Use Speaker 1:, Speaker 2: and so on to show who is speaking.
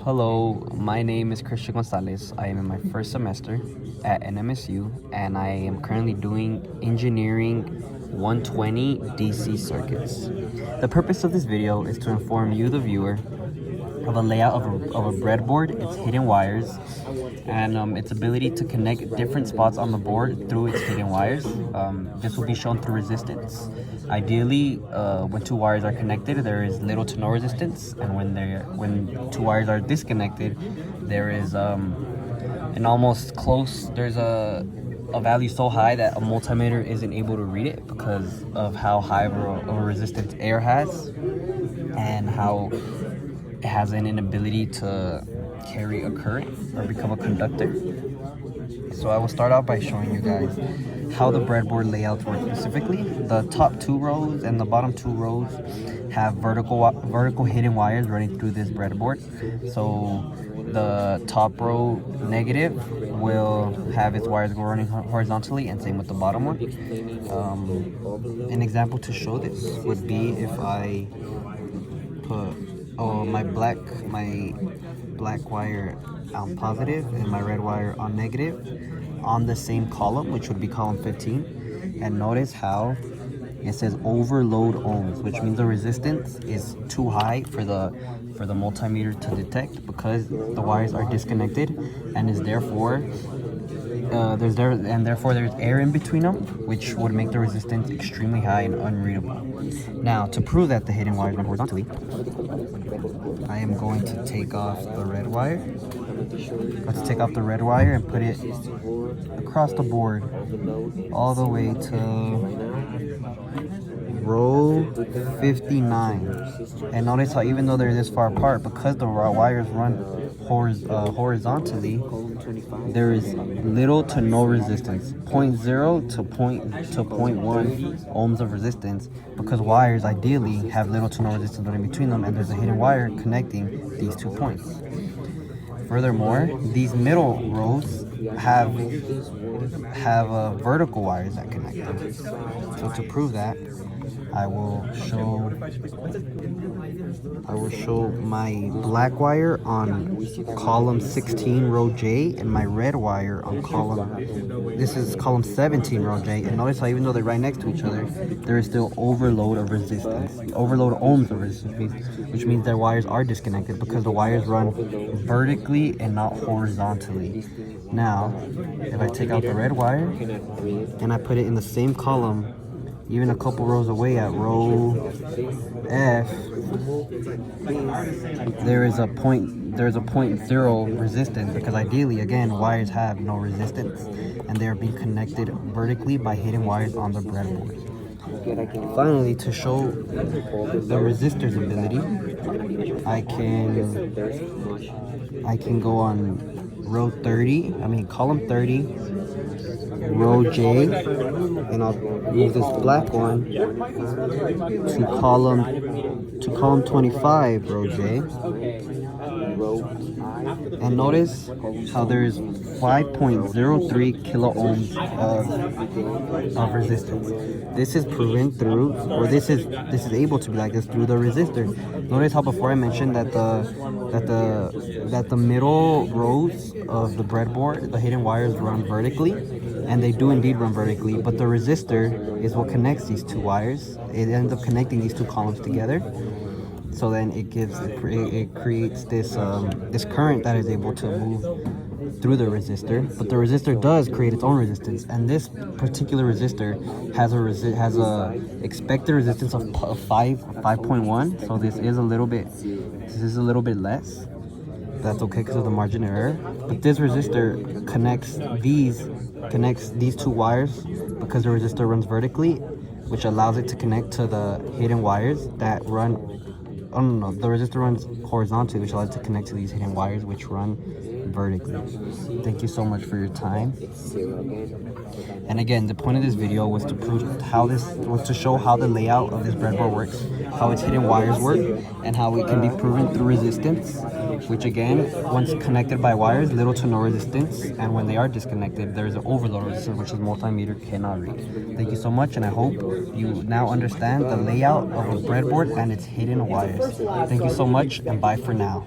Speaker 1: Hello, my name is Christian Gonzalez. I am in my first semester at NMSU and I am currently doing engineering 120 DC circuits. The purpose of this video is to inform you, the viewer, of a layout of a breadboard, its hidden wires, and its ability to connect different spots on the board through its hidden wires. This will be shown through resistance. Ideally, when two wires are connected, there is little to no resistance, and when two wires are disconnected, there is there's a value so high that a multimeter isn't able to read it because of how high of a resistance air has and how it has an inability to carry a current or become a conductor. So I will start out by showing you guys how the breadboard layouts work specifically. The top two rows and the bottom two rows have vertical hidden wires running through this breadboard. So the top row negative will have its wires go running horizontally, and same with the bottom one. An example to show this would be if I put my black wire on positive and my red wire on negative on the same column, which would be column 15, and notice how it says overload ohms, which means the resistance is too high for the multimeter to detect because the wires are disconnected, and is therefore there's air in between them, which would make the resistance extremely high and unreadable. Now, to prove that the hidden wires run horizontally, I am going to take off the red wire. Let's take off the red wire and put it across the board all the way to row 59. And notice how even though they're this far apart, because the wires run horizontally, there is little to no resistance, 0.0 to 0.1 ohms of resistance, because wires ideally have little to no resistance in between them, and there's a hidden wire connecting these 2 points. Furthermore, these middle rows have vertical wires that connect them. So to prove that, I will show my black wire on column 16 row J and my red wire on column 17 row J, and notice how even though they're right next to each other, there is still overload of resistance, overload ohms of resistance, which means their wires are disconnected because the wires run vertically and not horizontally. Now, if I take out the red wire and I put it in the same column, even a couple rows away at row F, there is a 0.0 resistance, because ideally, again, wires have no resistance and they are being connected vertically by hidden wires on the breadboard. Finally, to show the resistor's ability, I can go on column 30, row J, and I'll use this black one to column 25, row J. And notice how there's 5.03 kilo ohms of resistance. This is proven through, or this is able to be like this through the resistor. Notice how before I mentioned that the middle rows of the breadboard, the hidden wires run vertically, and they do indeed run vertically, but the resistor is what connects these two wires. It ends up connecting these two columns together. So then it creates this current that is able to move through the resistor, but the resistor does create its own resistance, and this particular resistor has a expected resistance of 5.1. So this is a little bit less. That's okay because of the margin of error. But this resistor connects these two wires because the resistor runs vertically, which allows it to connect to the hidden wires that run. Oh no, the resistor runs horizontally, which allows it to connect to these hidden wires, which run vertically. Thank you so much for your time. And again, the point of this video was to show how the layout of this breadboard works, how its hidden wires work, and how it can be proven through resistance, which again, once connected by wires, little to no resistance, and when they are disconnected, there is an overload resistance, which the multimeter cannot read. Thank you so much, and I hope you now understand the layout of a breadboard and its hidden wires. Thank you so much, and bye for now.